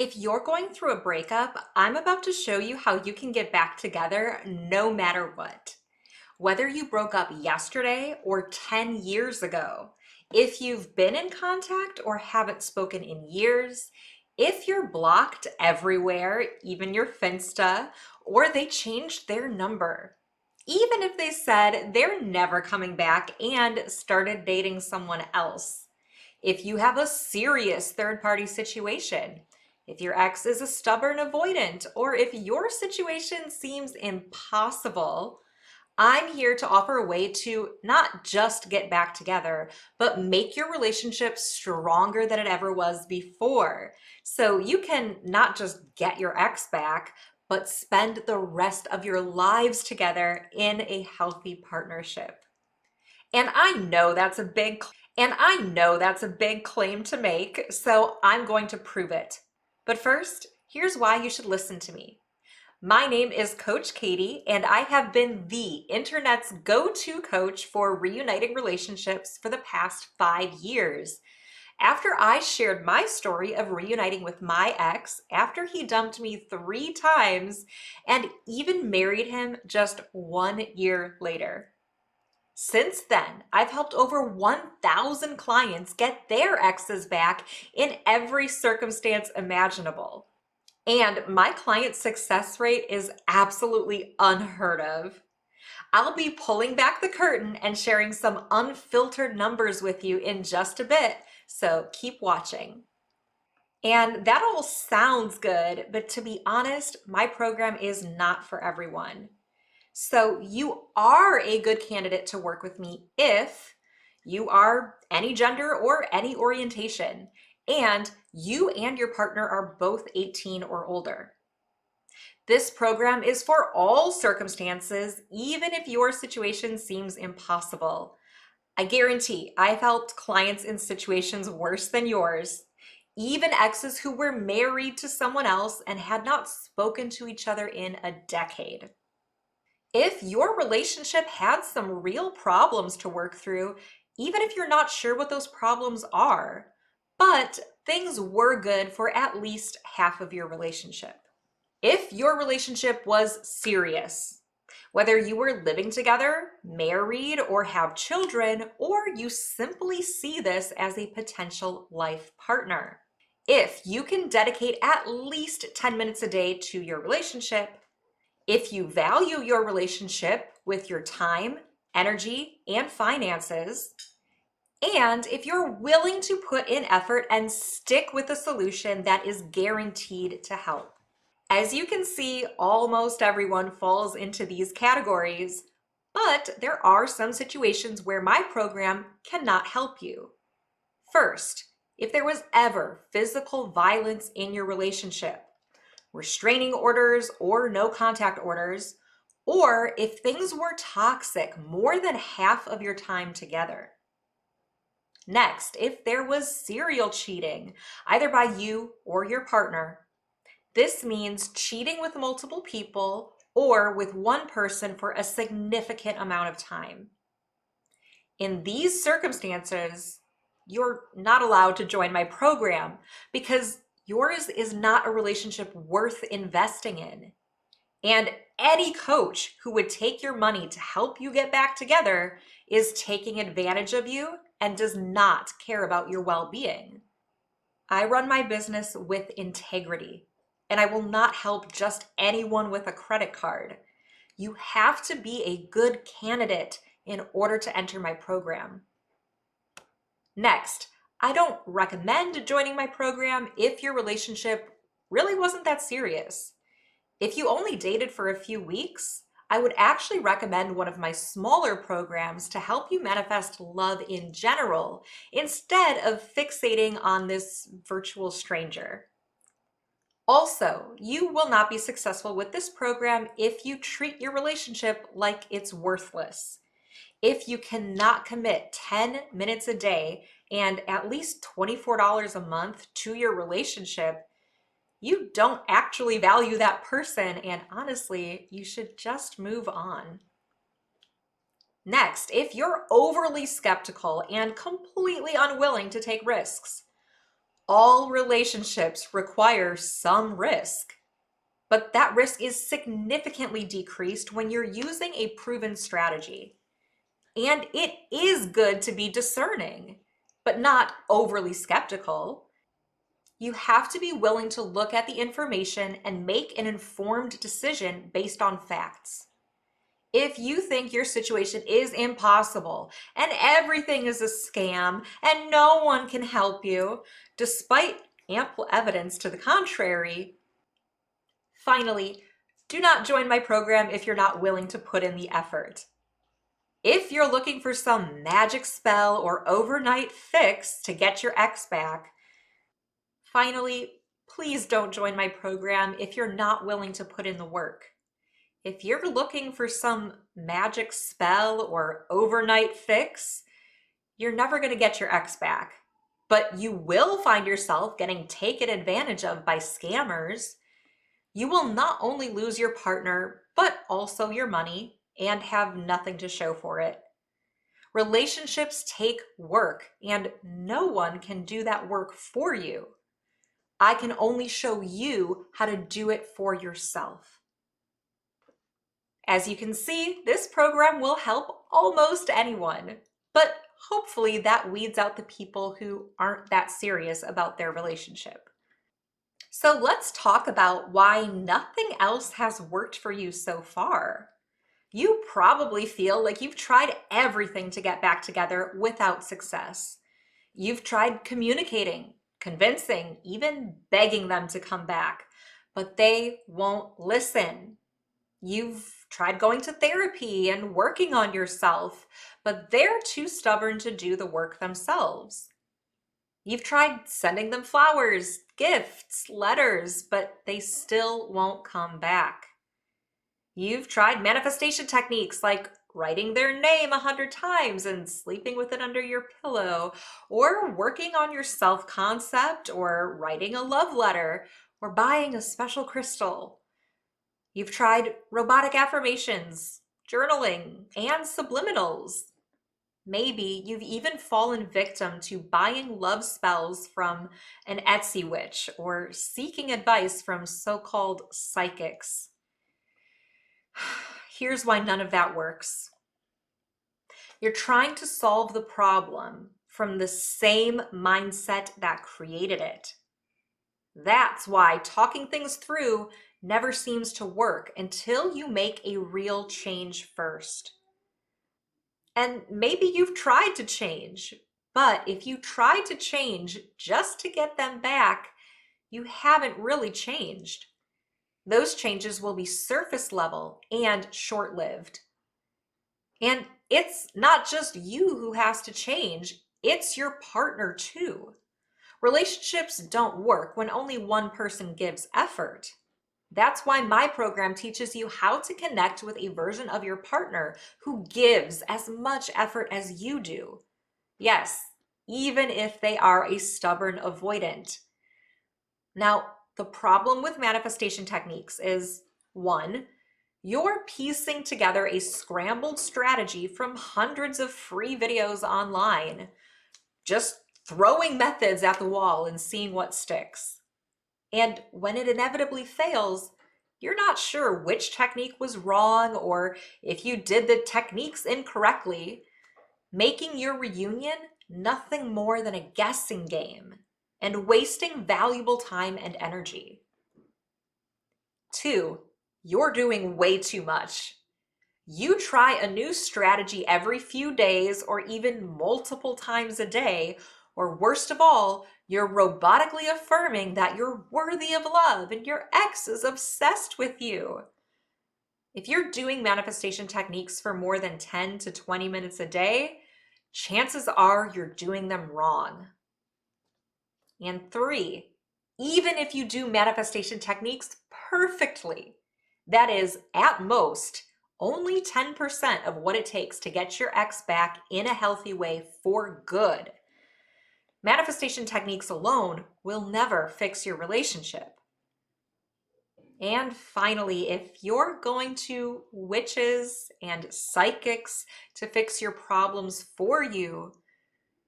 If you're going through a breakup, I'm about to show you how you can get back together no matter what. Whether you broke up yesterday or 10 years ago, if you've been in contact or haven't spoken in years, if you're blocked everywhere, even your Finsta, or they changed their number, even if they said they're never coming back and started dating someone else. If you have a serious third party situation, if your ex is a stubborn avoidant, or if your situation seems impossible, I'm here to offer a way to not just get back together, but make your relationship stronger than it ever was before. So you can not just get your ex back, but spend the rest of your lives together in a healthy partnership. And I know that's a big claim to make, so I'm going to prove it. But first, here's why you should listen to me. My name is Coach Katie, and I have been the internet's go-to coach for reuniting relationships for the past 5 years. After I shared my story of reuniting with my ex after he dumped me 3 times and even married him just 1 year later. Since then, I've helped over 1,000 clients get their exes back in every circumstance imaginable. And my client success rate is absolutely unheard of. I'll be pulling back the curtain and sharing some unfiltered numbers with you in just a bit, so keep watching. And that all sounds good, but to be honest, my program is not for everyone. So you are a good candidate to work with me if you are any gender or any orientation, and you and your partner are both 18 or older. This program is for all circumstances, even if your situation seems impossible. I guarantee I've helped clients in situations worse than yours, even exes who were married to someone else and had not spoken to each other in a decade. If your relationship had some real problems to work through, even if you're not sure what those problems are, but things were good for at least half of your relationship. If your relationship was serious, whether you were living together, married, or have children, or you simply see this as a potential life partner. If you can dedicate at least 10 minutes a day to your relationship, if you value your relationship with your time, energy, and finances, and if you're willing to put in effort and stick with a solution that is guaranteed to help. As you can see, almost everyone falls into these categories, but there are some situations where my program cannot help you. First, if there was ever physical violence in your relationship, restraining orders or no contact orders, or if things were toxic more than half of your time together. Next, if there was serial cheating, either by you or your partner. This means cheating with multiple people or with one person for a significant amount of time. In these circumstances, you're not allowed to join my program because yours is not a relationship worth investing in. And any coach who would take your money to help you get back together is taking advantage of you and does not care about your well-being. I run my business with integrity, and I will not help just anyone with a credit card. You have to be a good candidate in order to enter my program. Next, I don't recommend joining my program if your relationship really wasn't that serious. If you only dated for a few weeks, I would actually recommend one of my smaller programs to help you manifest love in general instead of fixating on this virtual stranger. Also, you will not be successful with this program if you treat your relationship like it's worthless. If you cannot commit 10 minutes a day and at least $24 a month to your relationship, you don't actually value that person, and honestly, you should just move on. Next, if you're overly skeptical and completely unwilling to take risks, All relationships require some risk, but that risk is significantly decreased when you're using a proven strategy. And it is good to be discerning, but not overly skeptical. You have to be willing to look at the information and make an informed decision based on facts. If you think your situation is impossible and everything is a scam and no one can help you, despite ample evidence to the contrary, finally, do not join my program if you're not willing to put in the effort. If you're looking for some magic spell or overnight fix to get your ex back, finally, please don't join my program if you're not willing to put in the work. If you're looking for some magic spell or overnight fix, you're never going to get your ex back. But you will find yourself getting taken advantage of by scammers. You will not only lose your partner, but also your money and have nothing to show for it. Relationships take work, and no one can do that work for you. I can only show you how to do it for yourself. As you can see, this program will help almost anyone, but hopefully that weeds out the people who aren't that serious about their relationship. So let's talk about why nothing else has worked for you so far. You probably feel like you've tried everything to get back together without success. You've tried communicating, convincing, even begging them to come back, but they won't listen. You've tried going to therapy and working on yourself, but they're too stubborn to do the work themselves. You've tried sending them flowers, gifts, letters, but they still won't come back. You've tried manifestation techniques like writing their name 100 times and sleeping with it under your pillow, or working on your self-concept, or writing a love letter, or buying a special crystal. You've tried robotic affirmations, journaling, and subliminals. Maybe you've even fallen victim to buying love spells from an Etsy witch or seeking advice from so-called psychics. Here's why none of that works. You're trying to solve the problem from the same mindset that created it. That's why talking things through never seems to work until you make a real change first. And maybe you've tried to change, but if you try to change just to get them back, you haven't really changed. Those changes will be surface level and short-lived. And it's not just you who has to change, it's your partner too. Relationships don't work when only one person gives effort. That's why my program teaches you how to connect with a version of your partner who gives as much effort as you do. Yes, even if they are a stubborn avoidant. Now, the problem with manifestation techniques is, one, you're piecing together a scrambled strategy from hundreds of free videos online, just throwing methods at the wall and seeing what sticks. And when it inevitably fails, you're not sure which technique was wrong or if you did the techniques incorrectly, making your reunion nothing more than a guessing game and wasting valuable time and energy. Two, you're doing way too much. You try a new strategy every few days or even multiple times a day, or worst of all, you're robotically affirming that you're worthy of love and your ex is obsessed with you. If you're doing manifestation techniques for more than 10 to 20 minutes a day, chances are you're doing them wrong. And three, even if you do manifestation techniques perfectly, that is, at most, only 10% of what it takes to get your ex back in a healthy way for good. Manifestation techniques alone will never fix your relationship. And finally, if you're going to witches and psychics to fix your problems for you,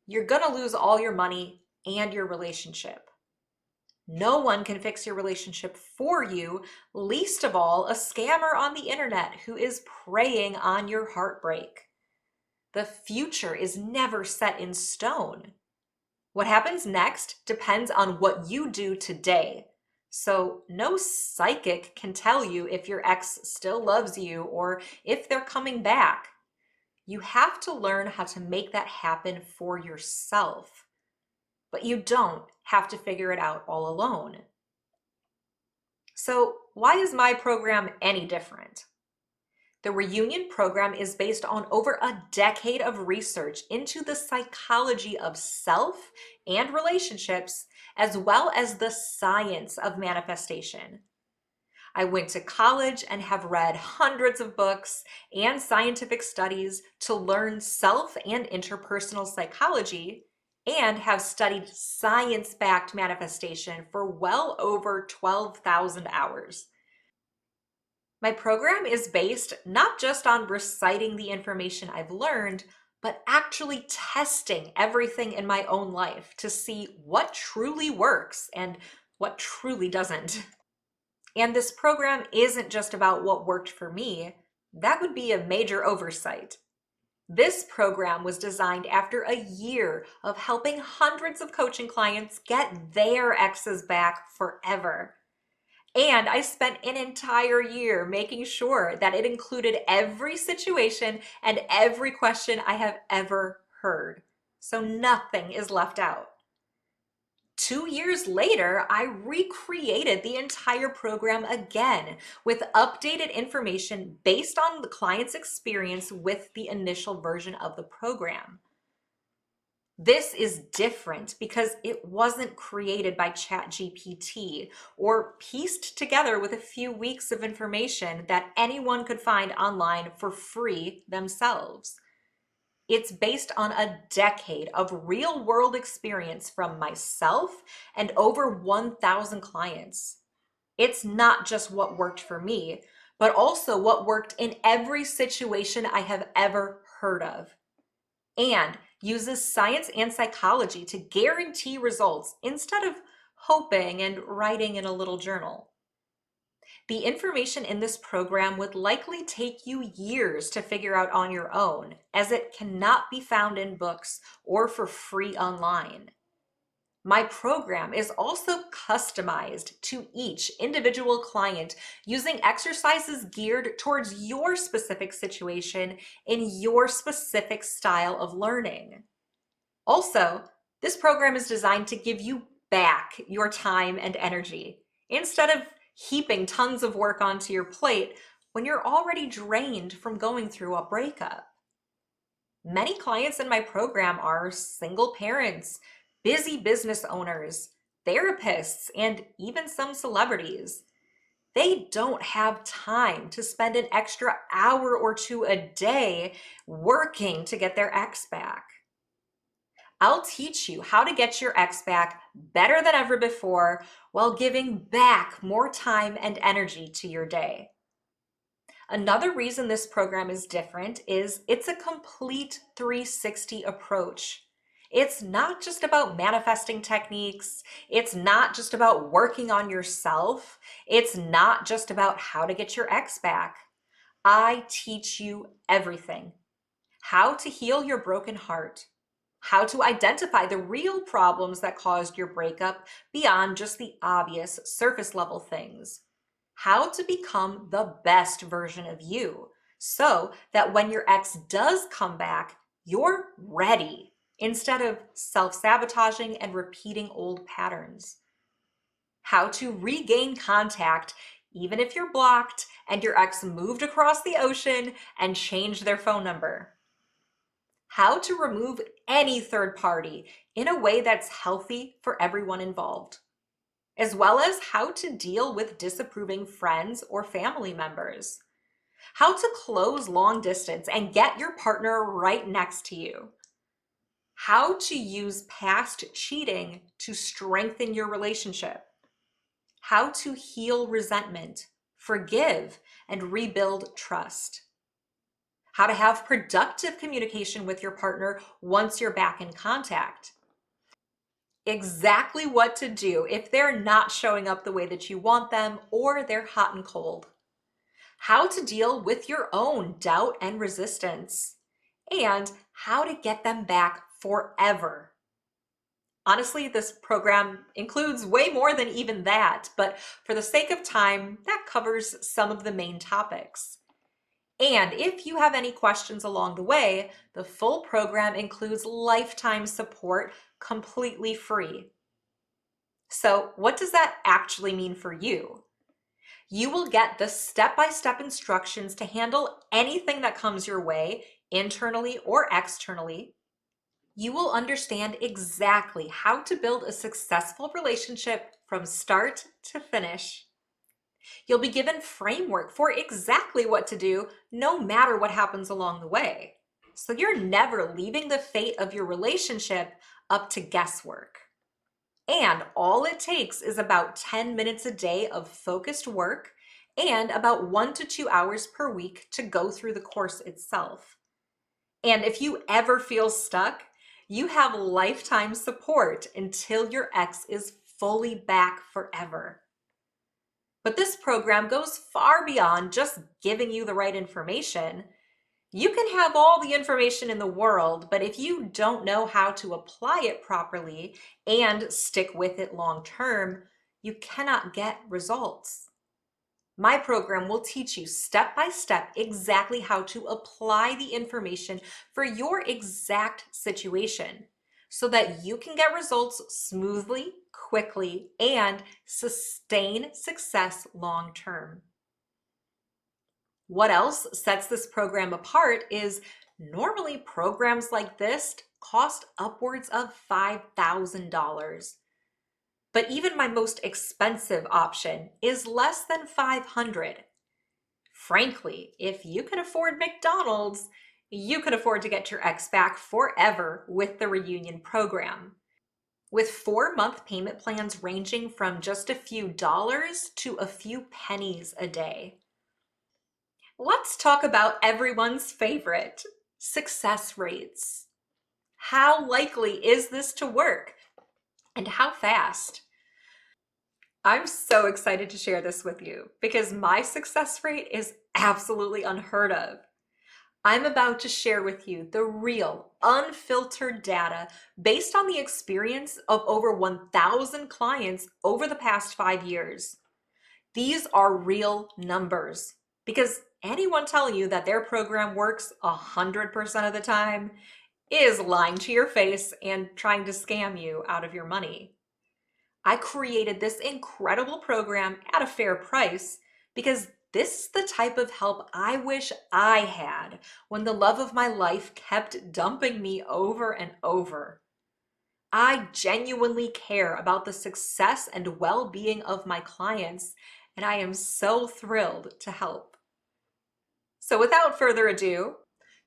you're gonna lose all your money and your relationship. No one can fix your relationship for you, least of all a scammer on the internet who is preying on your heartbreak. The future is never set in stone. What happens next depends on what you do today. So no psychic can tell you if your ex still loves you or if they're coming back. You have to learn how to make that happen for yourself. But you don't have to figure it out all alone. So why is my program any different? The Reunion program is based on over a decade of research into the psychology of self and relationships, as well as the science of manifestation. I went to college and have read hundreds of books and scientific studies to learn self and interpersonal psychology, and have studied science-backed manifestation for well over 12,000 hours. My program is based not just on reciting the information I've learned, but actually testing everything in my own life to see what truly works and what truly doesn't. And this program isn't just about what worked for me. That would be a major oversight. This program was designed after a year of helping hundreds of coaching clients get their exes back forever. And I spent an entire year making sure that it included every situation and every question I have ever heard. So nothing is left out. 2 years later, I recreated the entire program again with updated information based on the client's experience with the initial version of the program. This is different because it wasn't created by ChatGPT or pieced together with a few weeks of information that anyone could find online for free themselves. It's based on a decade of real-world experience from myself and over 1,000 clients. It's not just what worked for me, but also what worked in every situation I have ever heard of, and uses science and psychology to guarantee results instead of hoping and writing in a little journal. The information in this program would likely take you years to figure out on your own, as it cannot be found in books or for free online. My program is also customized to each individual client using exercises geared towards your specific situation in your specific style of learning. Also, this program is designed to give you back your time and energy instead of heaping tons of work onto your plate when you're already drained from going through a breakup. Many clients in my program are single parents, busy business owners, therapists, and even some celebrities. They don't have time to spend an extra hour or two a day working to get their ex back. I'll teach you how to get your ex back better than ever before while giving back more time and energy to your day. Another reason this program is different is it's a complete 360 approach. It's not just about manifesting techniques. It's not just about working on yourself. It's not just about how to get your ex back. I teach you everything. How to heal your broken heart, how to identify the real problems that caused your breakup beyond just the obvious surface level things, how to become the best version of you so that when your ex does come back, you're ready instead of self-sabotaging and repeating old patterns, how to regain contact even if you're blocked and your ex moved across the ocean and changed their phone number, how to remove any third party in a way that's healthy for everyone involved, as well as how to deal with disapproving friends or family members, how to close long distance and get your partner right next to you, how to use past cheating to strengthen your relationship, how to heal resentment, forgive, and rebuild trust, how to have productive communication with your partner once you're back in contact, Exactly what to do if they're not showing up the way that you want them or they're hot and cold. How to deal with your own doubt and resistance, and how to get them back forever. Honestly, this program includes way more than even that, but for the sake of time, that covers some of the main topics. And if you have any questions along the way, the full program includes lifetime support completely free. So, what does that actually mean for you? You will get the step-by-step instructions to handle anything that comes your way, internally or externally. You will understand exactly how to build a successful relationship from start to finish. You'll be given framework for exactly what to do, no matter what happens along the way. So you're never leaving the fate of your relationship up to guesswork. And all it takes is about 10 minutes a day of focused work and about 1 to 2 hours per week to go through the course itself. And if you ever feel stuck, you have lifetime support until your ex is fully back forever. But this program goes far beyond just giving you the right information. You can have all the information in the world, but if you don't know how to apply it properly and stick with it long term, you cannot get results. My program will teach you step by step exactly how to apply the information for your exact situation so that you can get results smoothly, quickly, and sustain success long term. What else sets this program apart is normally programs like this cost upwards of $5,000. But even my most expensive option is less than $500. Frankly, if you can afford McDonald's, you can afford to get your ex back forever with the reunion program. With 4-month payment plans ranging from just a few dollars to a few pennies a day. Let's talk about everyone's favorite, success rates. How likely is this to work? And how fast? I'm so excited to share this with you because my success rate is absolutely unheard of. I'm about to share with you the real, unfiltered data based on the experience of over 1,000 clients over the past 5 years. These are real numbers because anyone telling you that their program works 100% of the time is lying to your face and trying to scam you out of your money. I created this incredible program at a fair price because this is the type of help I wish I had when the love of my life kept dumping me over and over. I genuinely care about the success and well-being of my clients, and I am so thrilled to help. So without further ado,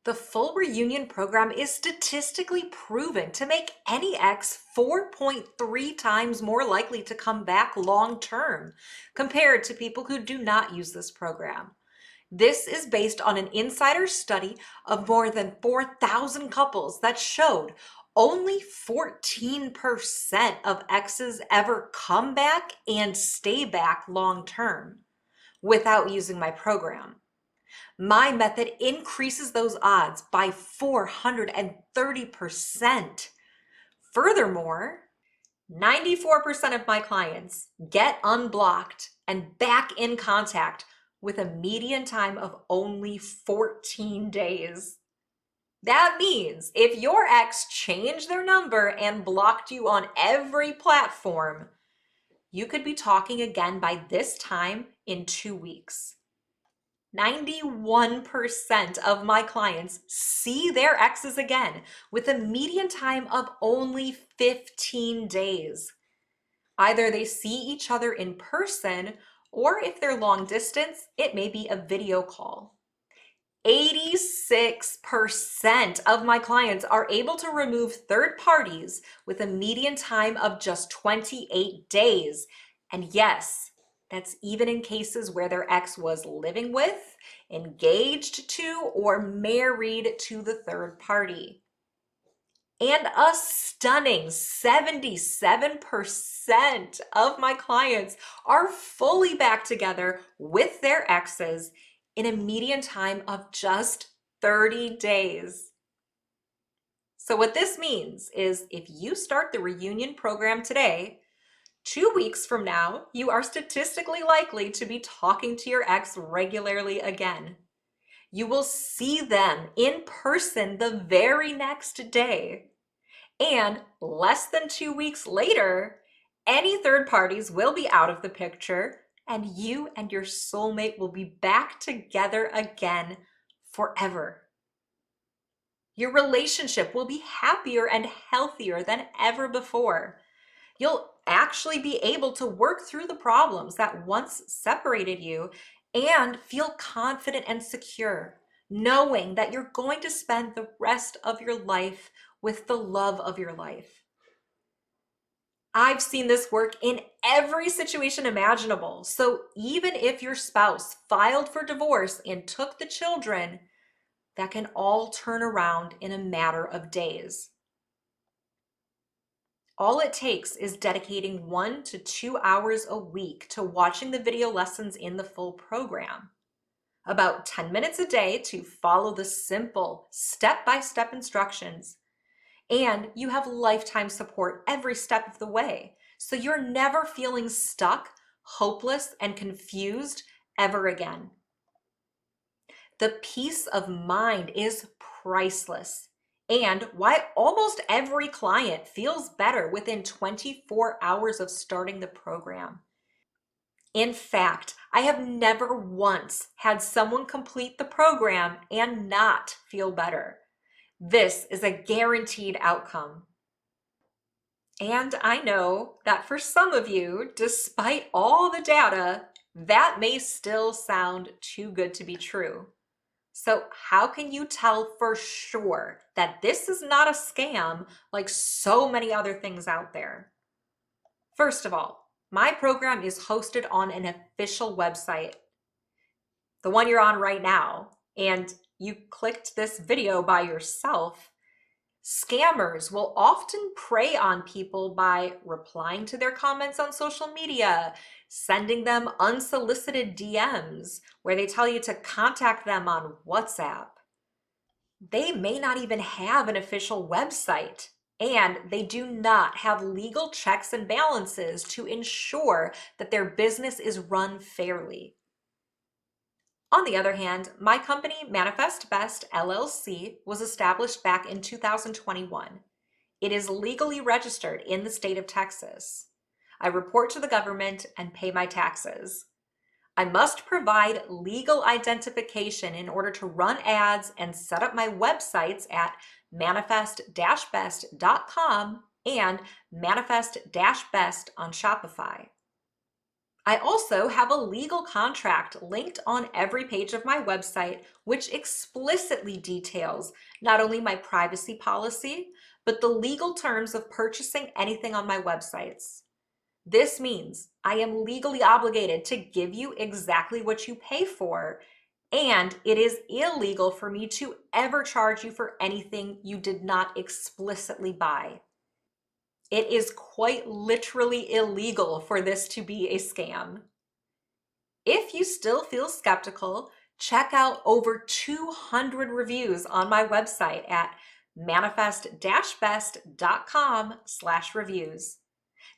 the full reunion program is statistically proven to make any ex 4.3 times more likely to come back long term compared to people who do not use this program. This is based on an insider study of more than 4,000 couples that showed only 14% of exes ever come back and stay back long term without using my program. My method increases those odds by 430%. Furthermore, 94% of my clients get unblocked and back in contact with a median time of only 14 days. That means if your ex changed their number and blocked you on every platform, you could be talking again by this time in 2 weeks. 91% of my clients see their exes again with a median time of only 15 days. Either they see each other in person, or if they're long distance, it may be a video call. 86% of my clients are able to remove third parties with a median time of just 28 days. And yes, that's even in cases where their ex was living with, engaged to, or married to the third party. And a stunning 77% of my clients are fully back together with their exes in a median time of just 30 days. So what this means is if you start the reunion program today, 2 weeks from now, you are statistically likely to be talking to your ex regularly again. You will see them in person the very next day. And less than 2 weeks later, any third parties will be out of the picture and you and your soulmate will be back together again forever. Your relationship will be happier and healthier than ever before. You'll actually be able to work through the problems that once separated you and feel confident and secure, knowing that you're going to spend the rest of your life with the love of your life. I've seen this work in every situation imaginable. So even if your spouse filed for divorce and took the children, that can all turn around in a matter of days. All it takes is dedicating 1 to 2 hours a week to watching the video lessons in the full program. About 10 minutes a day to follow the simple step-by-step instructions. And you have lifetime support every step of the way. So you're never feeling stuck, hopeless, and confused ever again. The peace of mind is priceless. And why almost every client feels better within 24 hours of starting the program. In fact, I have never once had someone complete the program and not feel better. This is a guaranteed outcome. And I know that for some of you, despite all the data, that may still sound too good to be true. So how can you tell for sure that this is not a scam like so many other things out there? First of all, my program is hosted on an official website, the one you're on right now, and you clicked this video by yourself. Scammers will often prey on people by replying to their comments on social media, sending them unsolicited DMs where they tell you to contact them on WhatsApp. They may not even have an official website, and they do not have legal checks and balances to ensure that their business is run fairly. On the other hand, my company, Manifest Best LLC, was established back in 2021. It is legally registered in the state of Texas. I report to the government and pay my taxes. I must provide legal identification in order to run ads and set up my websites at manifest-best.com and manifest-best on Shopify. I also have a legal contract linked on every page of my website, which explicitly details not only my privacy policy, but the legal terms of purchasing anything on my websites. This means I am legally obligated to give you exactly what you pay for, and it is illegal for me to ever charge you for anything you did not explicitly buy. It is quite literally illegal for this to be a scam. If you still feel skeptical, check out over 200 reviews on my website at manifest-best.com/reviews.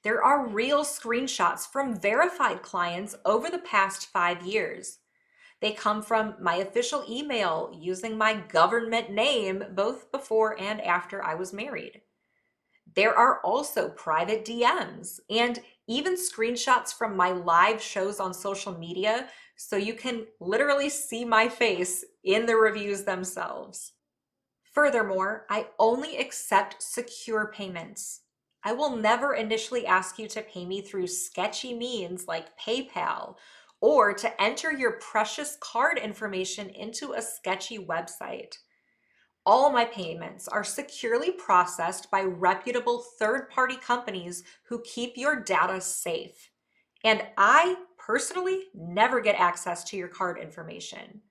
There are real screenshots from verified clients over the past 5 years. They come from my official email using my government name both before and after I was married. There are also private DMs and even screenshots from my live shows on social media, so you can literally see my face in the reviews themselves. Furthermore, I only accept secure payments. I will never initially ask you to pay me through sketchy means like PayPal or to enter your precious card information into a sketchy website. All my payments are securely processed by reputable third-party companies who keep your data safe. And I personally never get access to your card information.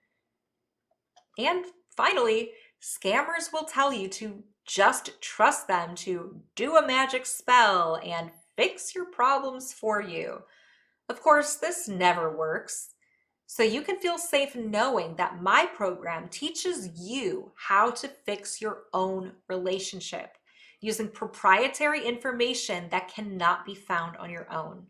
And finally, scammers will tell you to just trust them to do a magic spell and fix your problems for you. Of course, this never works. So you can feel safe knowing that my program teaches you how to fix your own relationship using proprietary information that cannot be found on your own.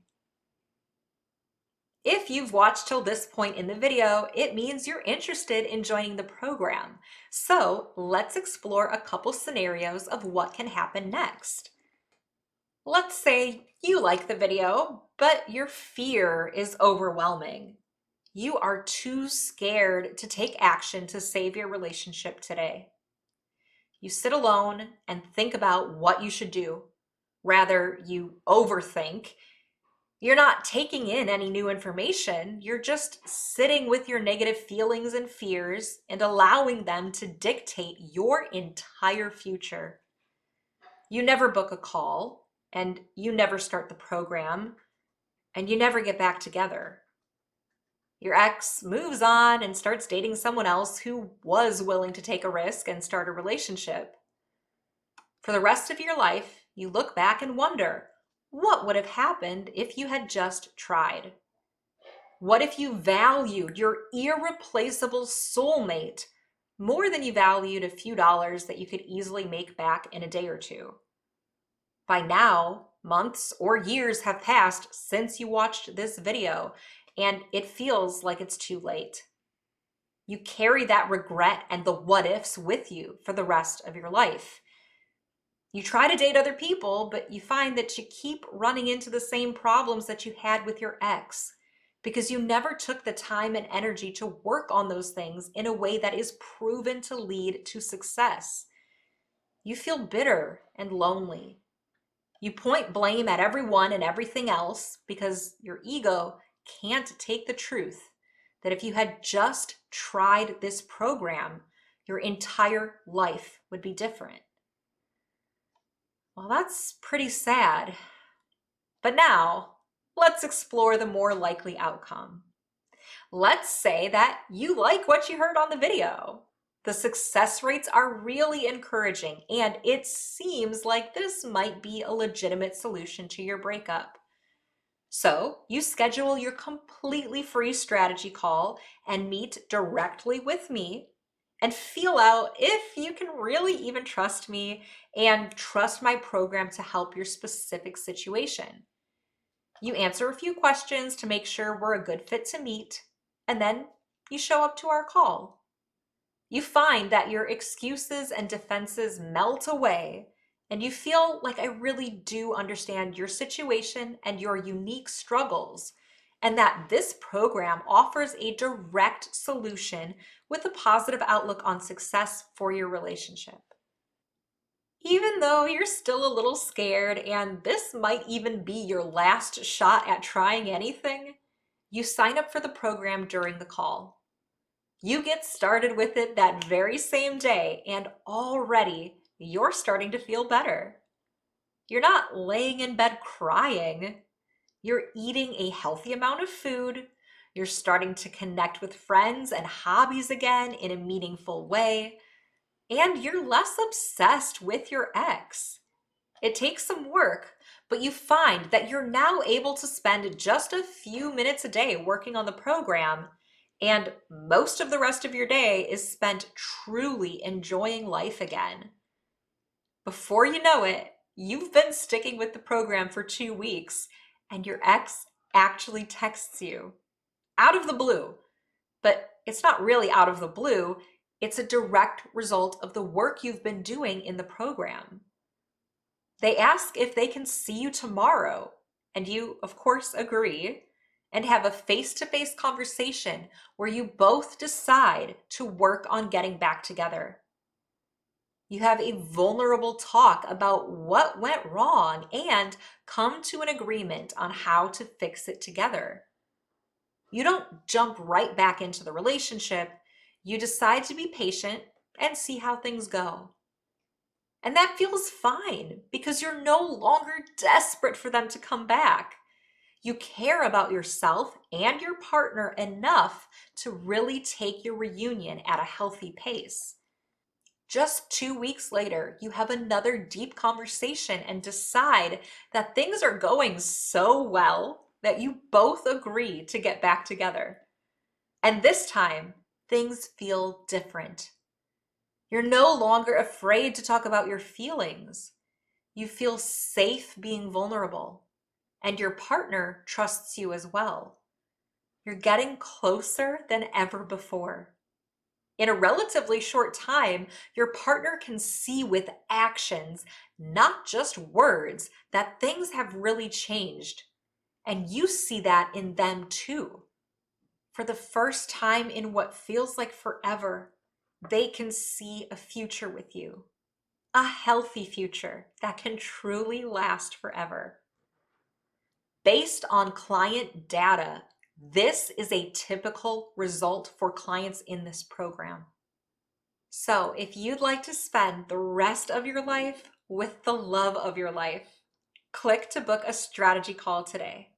If you've watched till this point in the video, it means you're interested in joining the program. So let's explore a couple scenarios of what can happen next. Let's say you like the video, but your fear is overwhelming. You are too scared to take action to save your relationship today. You sit alone and think about what you should do. Rather, you overthink. You're not taking in any new information. You're just sitting with your negative feelings and fears and allowing them to dictate your entire future. You never book a call, and you never start the program, and you never get back together. Your ex moves on and starts dating someone else who was willing to take a risk and start a relationship. For the rest of your life, you look back and wonder, what would have happened if you had just tried? What if you valued your irreplaceable soulmate more than you valued a few dollars that you could easily make back in a day or two? By now, months or years have passed since you watched this video, and it feels like it's too late. You carry that regret and the what ifs with you for the rest of your life. You try to date other people, but you find that you keep running into the same problems that you had with your ex because you never took the time and energy to work on those things in a way that is proven to lead to success. You feel bitter and lonely. You point blame at everyone and everything else because your ego can't take the truth that if you had just tried this program, your entire life would be different. Well, that's pretty sad. But now, let's explore the more likely outcome. Let's say that you like what you heard on the video. The success rates are really encouraging, and it seems like this might be a legitimate solution to your breakup. So you schedule your completely free strategy call and meet directly with me and feel out if you can really even trust me and trust my program to help your specific situation. You answer a few questions to make sure we're a good fit to meet, and then you show up to our call. You find that your excuses and defenses melt away, and you feel like I really do understand your situation and your unique struggles, and that this program offers a direct solution with a positive outlook on success for your relationship. Even though you're still a little scared and this might even be your last shot at trying anything, you sign up for the program during the call. You get started with it that very same day, and already you're starting to feel better. You're not laying in bed crying. You're eating a healthy amount of food. You're starting to connect with friends and hobbies again in a meaningful way. And you're less obsessed with your ex. It takes some work, but you find that you're now able to spend just a few minutes a day working on the program, and most of the rest of your day is spent truly enjoying life again. Before you know it, you've been sticking with the program for 2 weeks, and your ex actually texts you out of the blue. But it's not really out of the blue, it's a direct result of the work you've been doing in the program. They ask if they can see you tomorrow, and you, of course, agree, and have a face-to-face conversation where you both decide to work on getting back together. You have a vulnerable talk about what went wrong and come to an agreement on how to fix it together. You don't jump right back into the relationship. You decide to be patient and see how things go. And that feels fine because you're no longer desperate for them to come back. You care about yourself and your partner enough to really take your reunion at a healthy pace. Just 2 weeks later, you have another deep conversation and decide that things are going so well that you both agree to get back together. And this time, things feel different. You're no longer afraid to talk about your feelings. You feel safe being vulnerable, and your partner trusts you as well. You're getting closer than ever before. In a relatively short time, your partner can see with actions, not just words, that things have really changed. And you see that in them too. For the first time in what feels like forever, they can see a future with you, a healthy future that can truly last forever. Based on client data, this is a typical result for clients in this program. So if you'd like to spend the rest of your life with the love of your life, click to book a strategy call today.